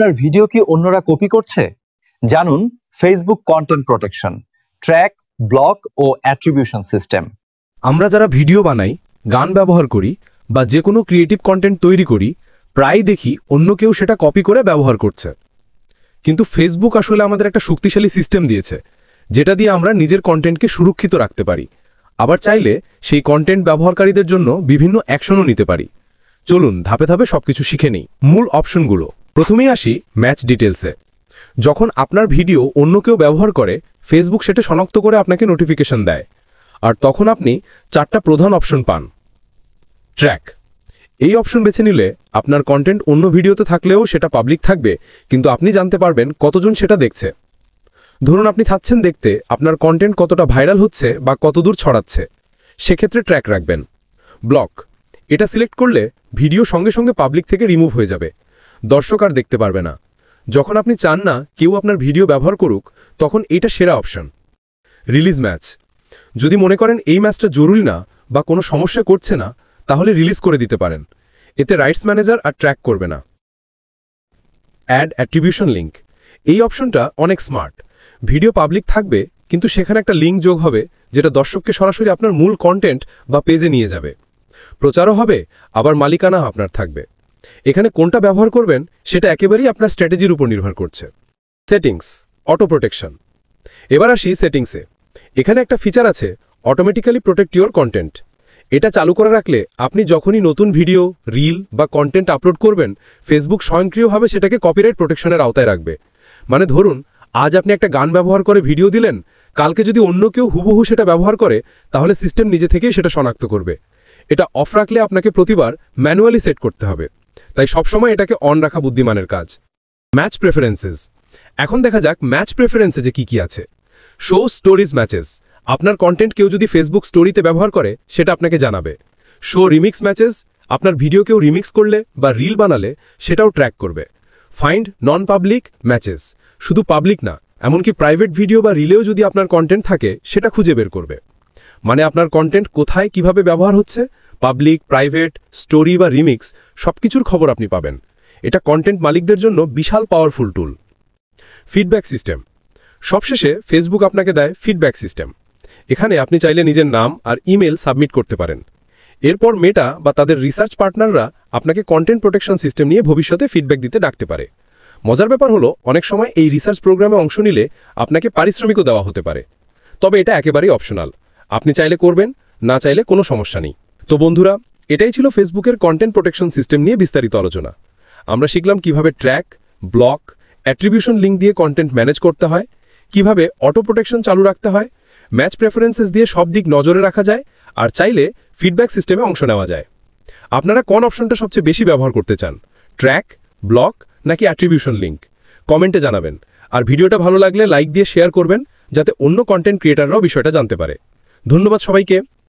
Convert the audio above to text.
আপনার ভিডিও কি অন্যরা কপি করছে? জানুন Facebook content protection, track, block ও অ্যাট্রিবিউশন সিস্টেম। আমরা যারা ভিডিও বানাই, গান ব্যবহার করি বা যে কোনো ক্রিয়েটিভ কন্টেন্ট তৈরি করি, প্রায় দেখি অন্য কেউ সেটা কপি করে ব্যবহার করছে। কিন্তু ফেসবুক আসলে আমাদের একটা শক্তিশালী সিস্টেম দিয়েছে, যেটা দিয়ে আমরা নিজের কন্টেন্টকে সুরক্ষিত রাখতে পারি। আবার চাইলে সেই কন্টেন্ট ব্যবহারকারীদের জন্য বিভিন্ন অ্যাকশনও নিতে পারি। চলুন ধাপে ধাপে সবকিছু শিখে নিই। মূল অপশনগুলো। প্রথমেই আসি ম্যাচ ডিটেলসে। যখন আপনার ভিডিও অন্য কেউ ব্যবহার করে, ফেসবুক সেটা শনাক্ত করে আপনাকে নোটিফিকেশন দেয়। আর তখন আপনি 4টা প্রধান অপশন পান। ট্র্যাক। এই অপশন বেছে নিলে আপনার কন্টেন্ট অন্য ভিডিওতে থাকলেও সেটা পাবলিক থাকবে, কিন্তু আপনি জানতে পারবেন কতজন সেটা দেখছে। ধরুন আপনি চাচ্ছেন দেখতে আপনার কন্টেন্ট কতটা ভাইরাল হচ্ছে বা কতদূর ছড়াচ্ছে, সেক্ষেত্রে ট্র্যাক রাখবেন। ব্লক। এটা সিলেক্ট করলে ভিডিও সঙ্গে সঙ্গে পাবলিক থেকে রিমুভ হয়ে যাবে, দর্শক আর দেখতে পারবে না। যখন আপনি চান না কেউ আপনার ভিডিও ব্যবহার করুক, তখন এটা সেরা অপশন। Release match. যদি মনে করেন এই ম্যাচটা জরুরি না বা কোনো সমস্যা করছে না, তাহলে রিলিজ করে দিতে পারেন। এতে রাইটস ম্যানেজার আর ট্র্যাক করবে না। Ad attribution link. এই অপশনটা অনেক স্মার্ট। ভিডিও পাবলিক থাকবে, কিন্তু সেখানে একটা লিঙ্ক যোগ হবে, যেটা দর্শককে সরাসরি আপনার মূল কন্টেন্ট বা পেজে নিয়ে যাবে। প্রচারও হবে, আবার মালিকানা আপনার থাকবে। এখানে কোনটা ব্যবহার করবেন সেটা একেবারেই আপনার স্ট্র্যাটেজির উপর নির্ভর করছে। Settings, auto protection. এবার আসি সেটিংসে। এখানে একটা ফিচার আছে, অটোমেটিক্যালি প্রোটেক্ট ইউর কন্টেন্ট। এটা চালু করে রাখলে আপনি যখনই নতুন ভিডিও, রিল বা কন্টেন্ট আপলোড করবেন, ফেসবুক স্বয়ংক্রিয়ভাবে সেটাকে কপিরাইট প্রোটেকশনের আওতায় রাখবে। মানে ধরুন আজ আপনি একটা গান ব্যবহার করে ভিডিও দিলেন, কালকে যদি অন্য কেউ হুবহু সেটা ব্যবহার করে, তাহলে সিস্টেম নিজে থেকেই সেটা শনাক্ত করবে। এটা অফ রাখলে আপনাকে প্রতিবার ম্যানুয়ালি সেট করতে হবে, তাই সবসময় এটাকে অন রাখা বুদ্ধিমানের কাজ। Match preferences. এখন দেখা যাক ম্যাচ প্রেফারেন্সে যে কি আছে। Show stories matches. আপনার কন্টেন্ট কেউ যদি ফেসবুক স্টোরিতে ব্যবহার করে, সেটা আপনাকে জানাবে। Show remix matches. আপনার ভিডিও কেউ রিমিক্স করলে বা রিল বানালে সেটাও ট্র্যাক করবে। ফাইন্ড নন পাবলিক ম্যাচেস। শুধু পাবলিক না, এমনকি প্রাইভেট ভিডিও বা রিলেও যদি আপনার কন্টেন্ট থাকে, সেটা খুঁজে বের করবে। মানে আপনার কন্টেন্ট কোথায় কিভাবে ব্যবহার হচ্ছে, পাবলিক, প্রাইভেট, স্টোরি বা রিমিক্স, সবকিছুর খবর আপনি পাবেন। এটা কন্টেন্ট মালিকদের জন্য বিশাল পাওয়ারফুল টুল। Feedback system. সবশেষে ফেসবুক আপনাকে দেয় ফিডব্যাক সিস্টেম। এখানে আপনি চাইলে নিজের নাম আর ইমেল সাবমিট করতে পারেন। এরপর মেটা বা তাদের রিসার্চ পার্টনাররা আপনাকে কন্টেন্ট প্রোটেকশন সিস্টেম নিয়ে ভবিষ্যতে ফিডব্যাক দিতে ডাকতে পারে। মজার ব্যাপার হলো, অনেক সময় এই রিসার্চ প্রোগ্রামে অংশ নিলে আপনাকে পারিশ্রমিকও দেওয়া হতে পারে। তবে এটা একেবারেই অপশনাল, আপনি চাইলে করবেন, না চাইলে কোনো সমস্যা নেই। তো বন্ধুরা, এটাই ছিল ফেসবুকের কন্টেন্ট প্রোটেকশন সিস্টেম নিয়ে বিস্তারিত আলোচনা। আমরা শিখলাম কিভাবে ট্র্যাক, ব্লক, অ্যাট্রিবিউশন লিঙ্ক দিয়ে কন্টেন্ট ম্যানেজ করতে হয়, কিভাবে অটো প্রোটেকশন চালু রাখতে হয়, ম্যাচ প্রেফারেন্সেস দিয়ে সব দিক নজরে রাখা যায়, আর চাইলে ফিডব্যাক সিস্টেমে অংশ নেওয়া যায়। আপনারা কোন অপশনটা সবচেয়ে বেশি ব্যবহার করতে চান, ট্র্যাক, ব্লক নাকি অ্যাট্রিবিউশন লিঙ্ক? কমেন্টে জানাবেন। আর ভিডিওটা ভালো লাগলে লাইক দিয়ে শেয়ার করবেন, যাতে অন্য কন্টেন্ট ক্রিয়েটাররাও বিষয়টা জানতে পারে। ধন্যবাদ সবাইকে।